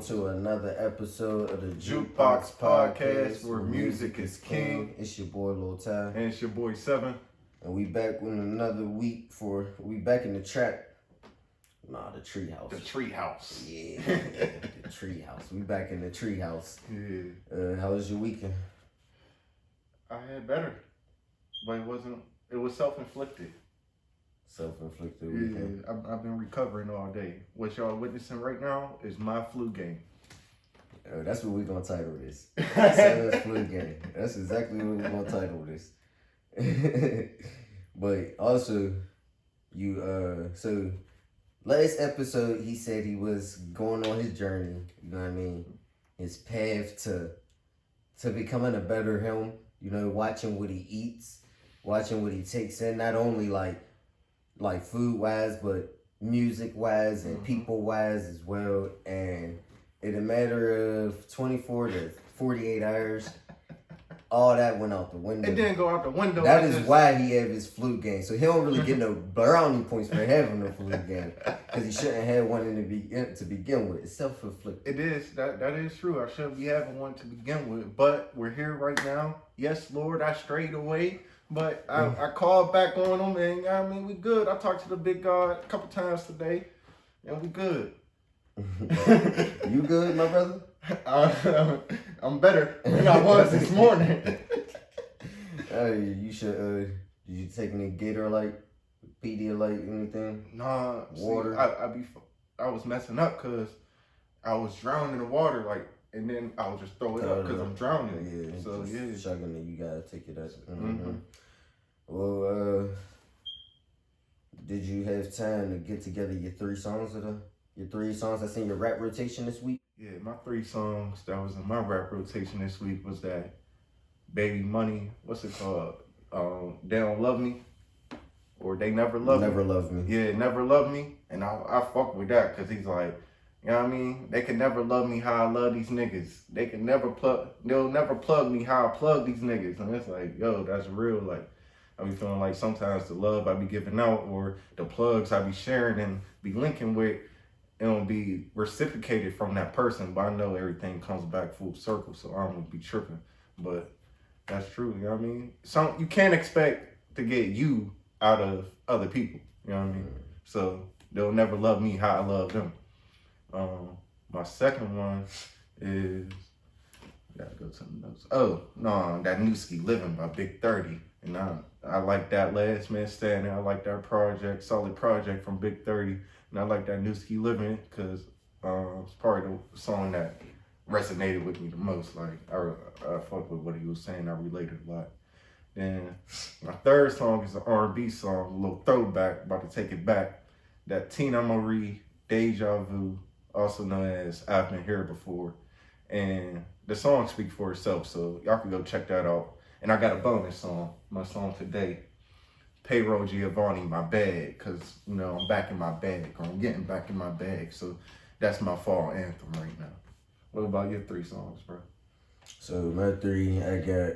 to another episode of the Jukebox Podcast, where music is king. It's your boy Lil Ty. And it's your boy Seven. And we back with another week we back in the track. Nah, the treehouse. The treehouse. Yeah, the treehouse. We back in the treehouse. Yeah. How was your weekend? I had better, but it was self-inflicted. Self-inflicted weekend. Yeah, I've been recovering all day. What y'all witnessing right now is my flu game. That's what we're gonna title this. Seven's flu game. That's exactly what we're gonna title this. But also, so last episode he said he was going on his journey. You know what I mean? His path to becoming a better him. You know, watching what he eats, watching what he takes in. Not only like food wise, but music wise and people wise as well. And in a matter of 24 to 48 hours, all that went out the window. It didn't go out the window. That is why he had his flu game. So he don't really get no brownie points for having no flu game, because he shouldn't have one to begin with. It's self-inflicted. It is. That is true. I shouldn't be having one to begin with. But we're here right now. Yes, Lord, I strayed away. But I called back on him, and I mean, we good. I talked to the big God a couple times today, and we good. You good, my brother? I'm better than I was this morning. You should. Did you take any Gatorade, Pedialyte, anything? Nah, water. See, I was messing up because I was drowning in the water, and then I would just throw it up because I'm drowning. Yeah. So yeah, chugging it. You gotta take it as. Well, did you have time to get together your three songs that's in your rap rotation this week? Yeah, my 3 songs that was in my rap rotation this week was that Baby Money, what's it called? They Don't Love Me, or They Never Love Me. Never Love Me. Yeah, Never Love Me, and I fuck with that because he's like, you know what I mean? They can never love me how I love these niggas. They'll never plug me how I plug these niggas. And it's like, yo, that's real. Like, I be feeling like sometimes the love I be giving out or the plugs I be sharing and be linking with, it'll be reciprocated from that person. But I know everything comes back full circle, so I don't be tripping. But that's true, you know what I mean? You can't expect to get you out of other people, you know what I mean? So they'll never love me how I love them. My second one is, gotta go to the notes. Oh, no, that Newski Living by Big 30. And I like that Last Man Standing. I like that solid project from Big 30. And I like that Newski Living because it's probably the song that resonated with me the most. Like, I fuck with what he was saying. I related a lot. Then my third song is an R&B song, a little throwback, about to take it back. That Tina Marie, Deja Vu, also known as I've Been Here Before. And the song speaks for itself, so y'all can go check that out. And I got a bonus song, my song today, Payroll Giovanni, My Bag, because, you know, I'm back in my bag, or I'm getting back in my bag. So that's my fall anthem right now. What about your 3 songs, bro? So my 3, I got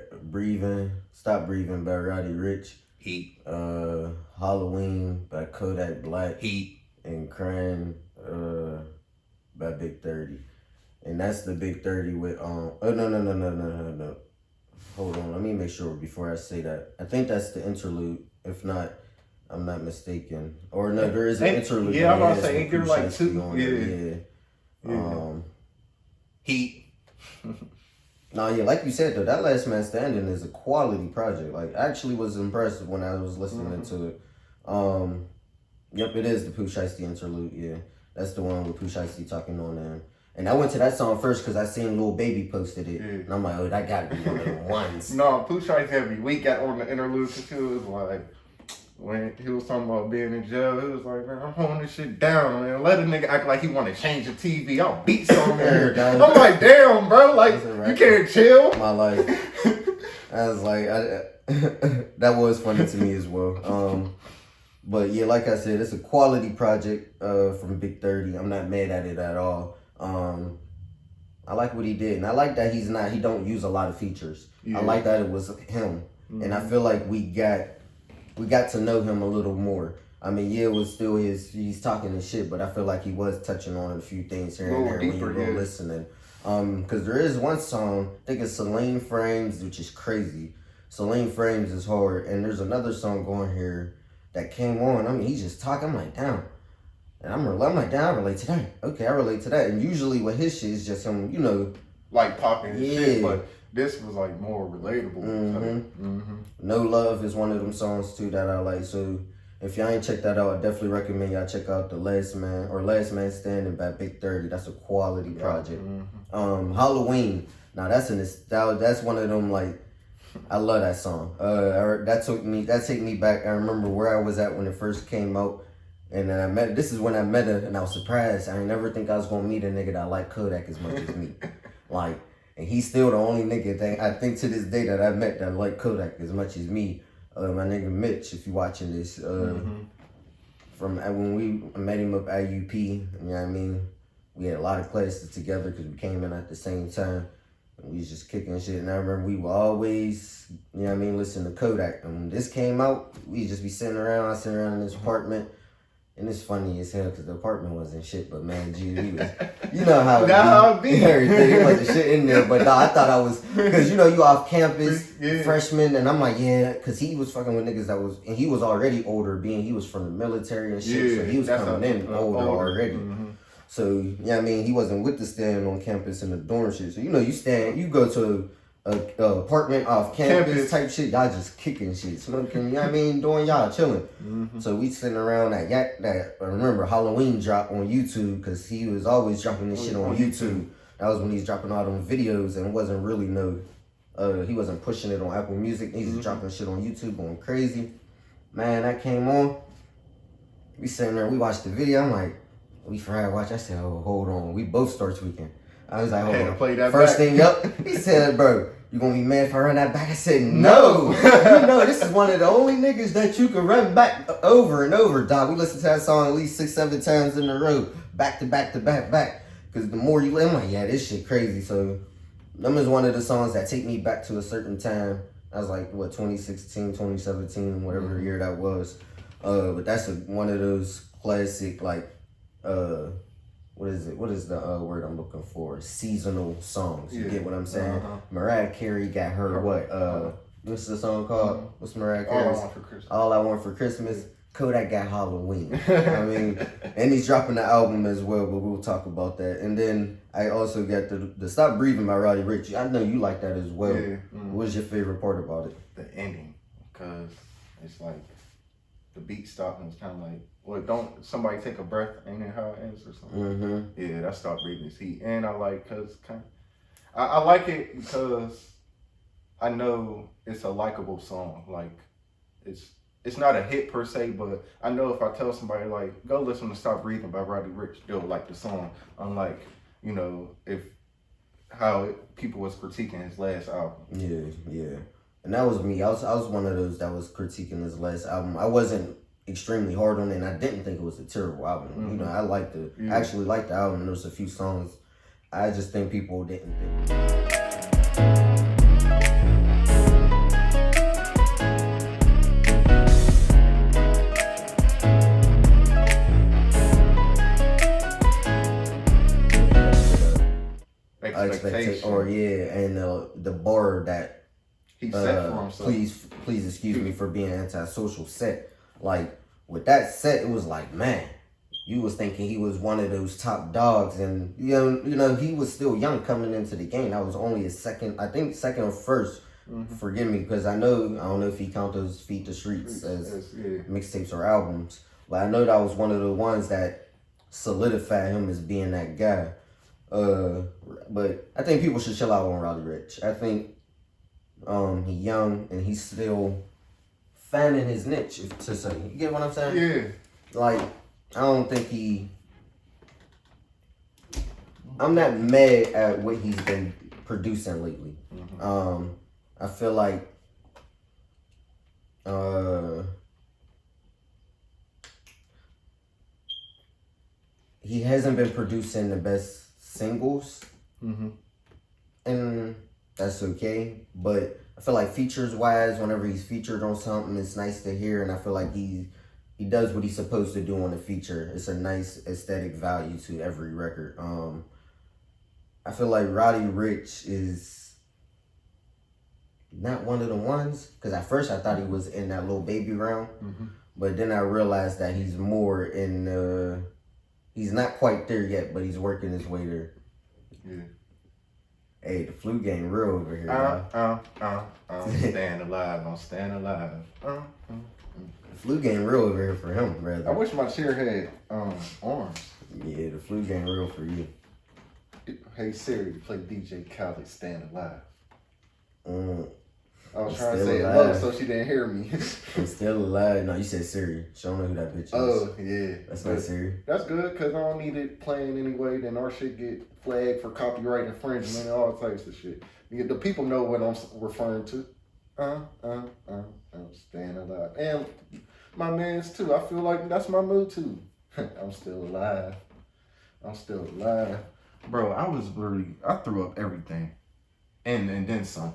Stop Breathing by Roddy Rich. Heat. Halloween by Kodak Black. Heat. And Crying by Big 30. And that's the Big 30 with no. Hold on, let me make sure before I say that. I think that's the interlude. If not, I'm not mistaken. Or no, there is an interlude. Yeah, I'm about to say, ain't there like 2? Yeah. Heat. No, yeah, like you said though, that Last Man Standing is a quality project. Like, I actually was impressed when I was listening to it. Yep, it is the Pooh Shiesty interlude. Yeah, that's the one with Pooh Shiesty talking on them. And I went to that song first because I seen Lil Baby posted it. Yeah. And I'm like, oh, that gotta be one of the ones. No, Pooh Shiesty heavy. We got on the interlude because he was like, when he was talking about being in jail, he was like, man, I'm holding this shit down, man. Let a nigga act like he want to change the TV. I'll beat some here. I'm like, damn, bro. Like, you can't chill. My life. I was like, that was funny to me as well. But yeah, like I said, it's a quality project from Big 30. I'm not mad at it at all. I like what he did, and I like that he don't use a lot of features. Yeah. I like that it was him, and I feel like we got to know him a little more. I mean, yeah, it was still he's talking his shit, but I feel like he was touching on a few things here and Go there deeper, when you go yeah. listening. Because there is one song, I think it's Celine Frames, which is crazy. Celine Frames is hard, and there's another song going here that came on. I mean, he's just talking. I'm like, damn. And I'm like, damn, I relate to that. Okay, I relate to that. And usually with his shit, it's just him, you know. Like popping his shit, Yeah. but this was like more relatable. No Love is one of them songs too that I like. So if y'all ain't checked that out, I definitely recommend y'all check out the Last Man Standing by Big 30. That's a quality project. Halloween. Now that's one of them, like, I love that song. That took me back. I remember where I was at when it first came out. And then this is when I met her, and I was surprised. I ain't never think I was gonna meet a nigga that liked Kodak as much as me. Like, and he's still the only nigga that I think to this day that I met that liked Kodak as much as me. My nigga Mitch, if you watching this, from when we met him up at UP, you know what I mean? We had a lot of classes together because we came in at the same time. And we was just kicking shit. And I remember we would always, you know what I mean, listen to Kodak. And when this came out, we'd just be sitting around in this apartment. And it's funny as hell because the apartment wasn't shit, but man, G, we was, you know how it be. Everything, like the shit in there. But nah, I thought I was, because you know, you off campus, freshman, and I'm like, yeah, because he was fucking with niggas and he was already older, being he was from the military and shit, so he was coming in older already. So, you know what I mean, he wasn't with the stand on campus in the dorm shit. So, you know, you go to a apartment off campus type shit, y'all just kicking shit, smoking, you know what I mean, doing y'all chilling. So we sitting around that I remember Halloween drop on YouTube, because he was always dropping this shit on YouTube. That was when he was dropping all them videos, and it wasn't really he wasn't pushing it on Apple Music. He was dropping shit on YouTube, going crazy. Man, that came on. We sitting there, we watched the video. I'm like, we forgot to watch. I said, oh, hold on. We both start tweaking. I was like, hold on. Play that First back. thing up, he said, bro, you gonna be mad if I run that back? I said, no. You know, this is one of the only niggas that you can run back over and over, dog. We listened to that song at least 6-7 times in a row, back to back to back back. Because the more you let, I'm like, yeah, this shit crazy. So, them is one of the songs that take me back to a certain time. I was like, what, 2016, 2017, whatever year that was. But that's one of those classic, like, what is it? What is the word I'm looking for? Seasonal songs. You get what I'm saying? Mariah Carey got her what? What's the song called? What's Mariah Carey's? All I Want for Christmas. All I Want for Christmas. Kodak got Halloween. I mean, and he's dropping the album as well, but we'll talk about that. And then I also got the Stop Breathing by Roddy Rich. I know you like that as well. Yeah. What was your favorite part about it? The ending, because it's like the beat stopped and it's kind of like, well, don't somebody take a breath, ain't it how it ends or something? Yeah, that Stop Breathing is heat. And I like, because I like it because I know it's a likable song. Like, it's not a hit per se, but I know if I tell somebody, like, go listen to Stop Breathing by Roddy Rich, they'll like the song. Unlike, you know, people was critiquing his last album. Yeah. And that was me. I was one of those that was critiquing his last album. I wasn't extremely hard on it, and I didn't think it was a terrible album. You know, I actually liked the album. There was a few songs. I just think people didn't think. Expectation. Or and the bar that he set for himself. Please excuse me for being antisocial set. Like, with that set, it was like, man, you was thinking he was one of those top dogs, and you know he was still young coming into the game. That was only his second or first. Forgive me, because I don't know if he count those Feet the Streets as mixtapes or albums, but I know that was one of the ones that solidified him as being that guy. But I think people should chill out on Roddy Rich. I think he's young and he's still finding his niche, to say. You get what I'm saying? Yeah. Like, I don't think I'm not mad at what he's been producing lately. I feel like he hasn't been producing the best singles, and that's okay. But I feel like features wise, whenever he's featured on something, it's nice to hear, and I feel like he does what he's supposed to do on the feature. It's a nice aesthetic value to every record. I feel like Roddy Rich is not one of the ones, because at first I thought he was in that little baby round, but then I realized that he's more in he's not quite there yet, but he's working his way there. Yeah. Hey, the flu game real over here. I'm staying alive. I'm staying alive. The flu game real over here for him, rather. I wish my chair had arms. Yeah, the flu game real for you. Hey Siri, play DJ Khaled "Staying Alive." I was I'm trying to still say alive. it low so she didn't hear me. I'm still alive. No, you said Siri. She don't know who that bitch is. Oh, yeah. That's not Siri. That's good, because I don't need it playing anyway. Then our shit get flagged for copyright infringement and all types of shit. The people know what I'm referring to. I'm staying alive. And my mans, too. I feel like that's my mood, too. I'm still alive. I'm still alive. Bro, I threw up everything. And then some.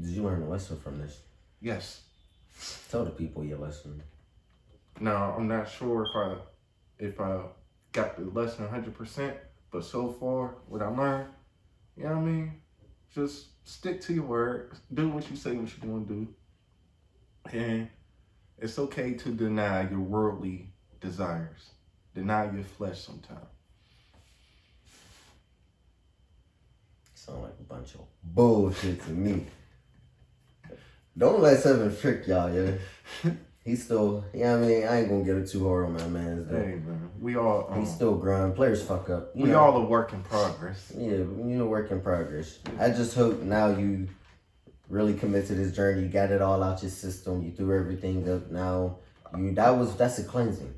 Did you learn a lesson from this? Yes. Tell the people your lesson. No, I'm not sure if I got the lesson 100%, but so far, what I learned, you know what I mean? Just stick to your word. Do what you say what you're going to do. And it's okay to deny your worldly desires. Deny your flesh sometimes. Sound like a bunch of bullshit to me. Don't let Seven trick y'all, yeah. He's still, you know what I mean? I ain't gonna get it too hard on my man. Hey, man. We all... He's still grinding. Players fuck up. We all a work in progress. Yeah, you a work in progress. I just hope now you really commit to this journey. You got it all out your system. You threw everything up. Now, that's a cleansing.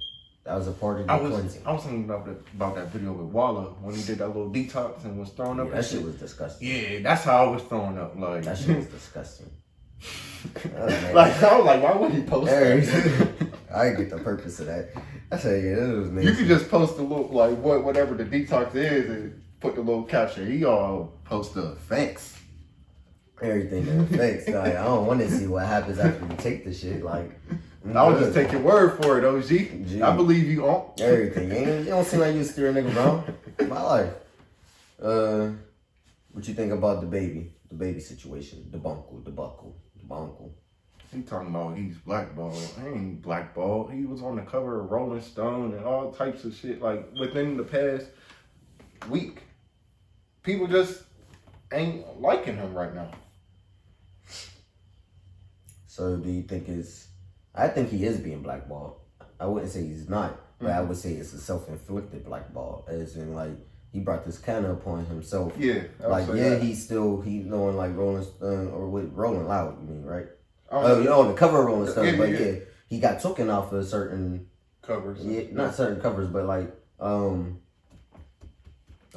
That was a part of your cleansing. I was thinking about that video with Walla when he did that little detox and was throwing up. That shit was disgusting. Yeah, that's how I was throwing up. Like that shit was disgusting. Like I was like, why would he post that? I didn't get the purpose of that. I said, yeah, that was nasty. You could just post a little, like whatever the detox is, and put the little caption. He all post the thanks. Everything in thanks. Like, I don't want to see what happens after you take the shit. Like, I'll just take your word for it, OG. G. I believe you on everything. You don't seem like you steer a nigga wrong. My life. What you think about DaBaby situation? Debacle. He talking about he's blackballed. He ain't blackballed. He was on the cover of Rolling Stone and all types of shit. Like within the past week, people just ain't liking him right now. So do you think I think he is being blackballed. I wouldn't say he's not, but I would say it's a self-inflicted blackball. As in, like, he brought this kind of upon himself. Yeah. Like, yeah, he's knowing, like, Rolling Stone, or with Rolling Loud, you mean, right? Oh, you know, the cover of Rolling Stone, but yeah, he got taken off of certain covers. Yeah, not certain covers, but like, the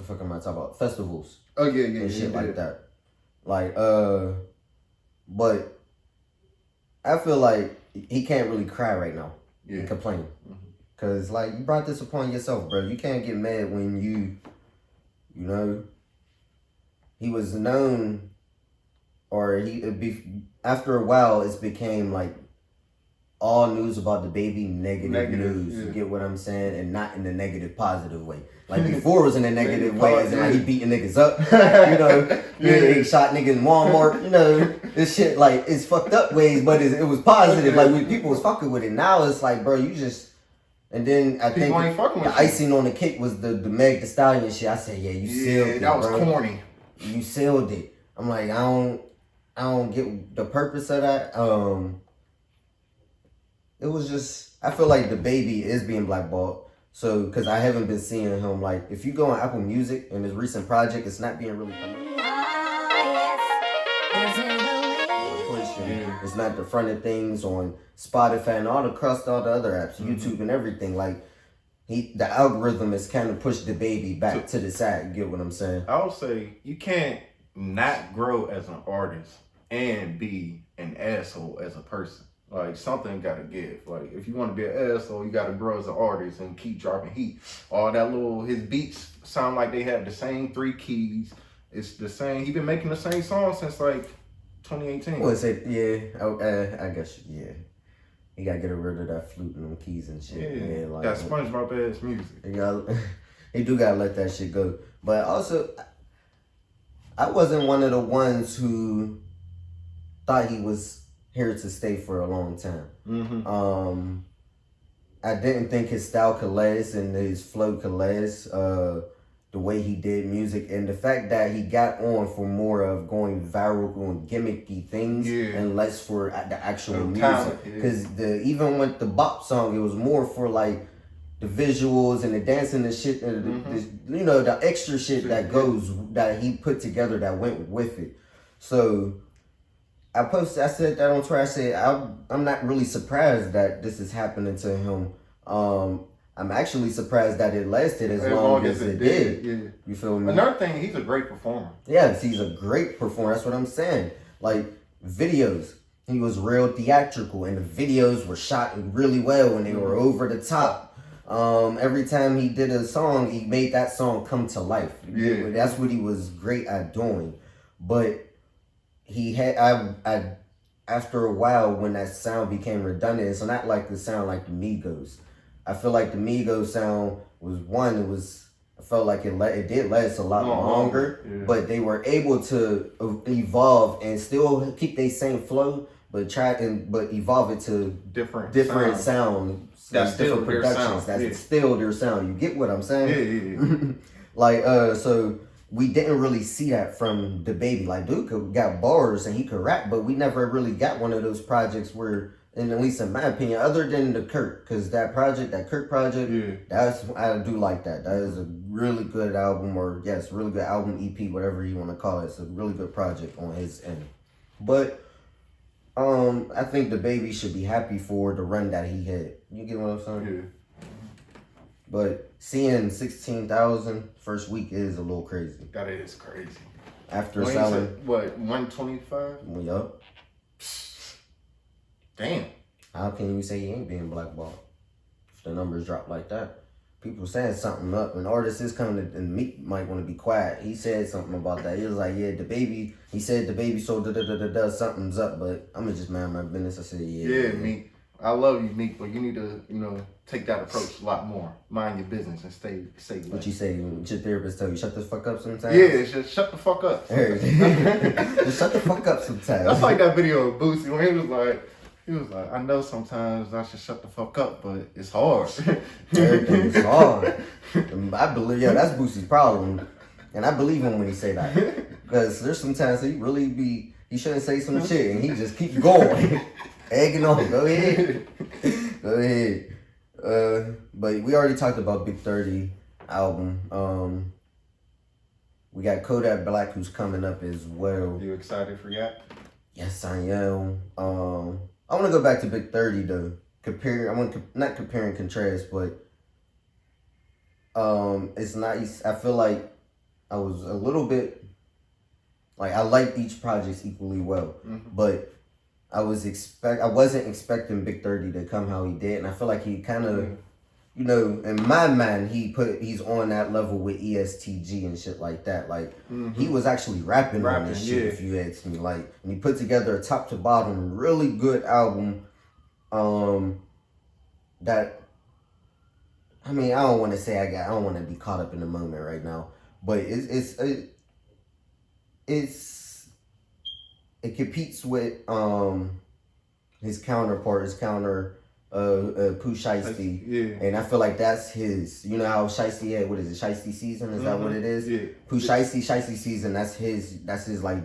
fuck am I talking about? Festivals. Oh, yeah. And shit like that. Like, but I feel like he can't really cry right now and complain. Cause like, you brought this upon yourself, bro. You can't get mad when you know, he was known, or after a while, it became like all news about DaBaby negative news. You get what I'm saying? And not in a negative, positive way. Like before it was in a negative way, as in like he beating niggas up, you know, he shot niggas in Walmart, you know, this shit like it's fucked up ways, but it was positive. Like when people was fucking with it, now it's like, bro, you just. And then I think the icing on the cake was the Meg Thee Stallion shit. I said, yeah, you sealed it, that was bro. Corny. You sealed it. I'm like, I don't get the purpose of that. It was just, I feel like DaBaby is being blackballed. So, because I haven't been seeing him, like, if you go on Apple Music and his recent project, it's not being really coming. It's not the front of things on Spotify and across all the other apps, YouTube and everything. Like, the algorithm has kind of pushed DaBaby back to the side. You get what I'm saying? I would say you can't not grow as an artist and be an asshole as a person. Like, something gotta give. Like, if you want to be an asshole, you gotta grow as an artist and keep dropping heat. All that his beats sound like they have the same 3 keys. It's the same. He been making the same song since like 2018. Well, say I guess yeah. You gotta get rid of that flute and them keys and shit. Yeah, like that SpongeBob ass music. You do gotta let that shit go. But also, I wasn't one of the ones who thought he was here to stay for a long time. Mm-hmm. I didn't think his style could last and his flow could last. The way he did music and the fact that he got on for more of going viral on gimmicky things and less for the actual music. Because even with the bop song, it was more for like the visuals and the dancing and shit, the extra shit that that he put together that went with it. So I said that on Twitter. I said I'm not really surprised that this is happening to him. I'm actually surprised that it lasted as long as it did. Yeah. You feel me? Another thing, he's a great performer. Yes, he's a great performer. That's what I'm saying. Like videos, he was real theatrical, and the videos were shot really well, and they were over the top. Every time he did a song, he made that song come to life. Yeah, that's what he was great at doing. But he had after a while, when that sound became redundant, it's not like the sound like the Migos. I feel like the Migos sound was I felt like it did last a lot longer, but they were able to evolve and still keep their same flow, but evolve it to different sound. That's still their sound. That's still their sound. You get what I'm saying? Yeah. So we didn't really see that from DaBaby. Like, dude got bars and he could rap, but we never really got one of those projects where, and at least in my opinion, other than the Kirk, because that Kirk project, I do like that. That is a really good album, really good album, EP, whatever you want to call it. It's a really good project on his end. But I think DaBaby should be happy for the run that he had. You get what I'm saying? Yeah. But seeing 16,000 first week is a little crazy. That is crazy. After selling what, 125? Yup. Damn. How can you say he ain't being blackballed if the numbers drop like that? People saying something up, and artists is coming and Meek might want to be quiet. He said something about that. He was like, yeah, DaBaby. He said DaBaby so something's up, but I'm gonna just mind my business. I said, yeah, Meek. I love you, Meek, but you need to, take that approach a lot more. Mind your business and stay less. What you say? What your therapist tell you? Shut the fuck up sometimes? Yeah, just shut the fuck up. Just shut the fuck up sometimes. That's like that video of Boosie when he was like, I know sometimes I should shut the fuck up, but it's hard. Everything is hard. I believe, that's Boosie's problem. And I believe him when he say that. Because there's sometimes he shouldn't say some shit and he just keeps going. Egging on. Go ahead. But we already talked about Big 30 album. We got Kodak Black who's coming up as well. You excited for that? Yes, I am. I want to go back to Big 30 though. Not compare and contrast, but it's nice. I feel like I was a little bit like I liked each project equally well, but I wasn't expecting Big 30 to come how he did, and I feel like he kind of, in my mind, he's on that level with ESTG and shit like that. Like he was actually rapping on this shit, if you ask me. Like, and he put together a top to bottom really good album. That, I mean, I don't want to say I don't want to be caught up in the moment right now, but it competes with his counterpart, Pooh Shiesty, and I feel like that's his. You know how Shiesty had, what is it, Shiesty Season? Is that what it is? Yeah. Pooh Shiesty Season. That's his like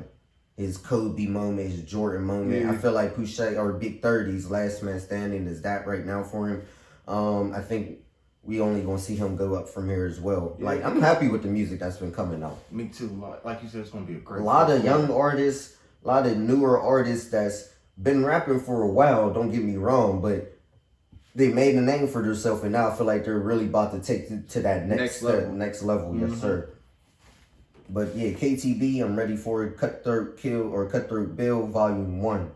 his Kobe moment, his Jordan moment. Yeah. I feel like Big 30's Last Man Standing is that right now for him. I think we only gonna see him go up from here as well. Yeah. Like, I'm happy with the music that's been coming out. Me too. Like you said, it's gonna be a great. A lot of young artists, a lot of newer artists that's been rapping for a while. Don't get me wrong, but they made a name for themselves, and now I feel like they're really about to take to that next level. Yes, sir. But yeah, KTB, I'm ready for it. Cutthroat Bill, Volume 1,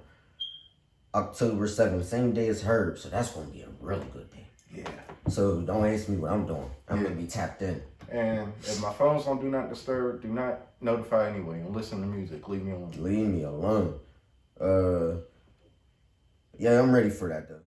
October 7th, same day as Herb. So that's gonna be a really good day. Yeah. So don't ask me what I'm doing. I'm gonna be tapped in. And if my phone's on Do Not Disturb, do not notify anyway. And listen to music. Leave me alone. Leave me alone. Yeah, I'm ready for that though.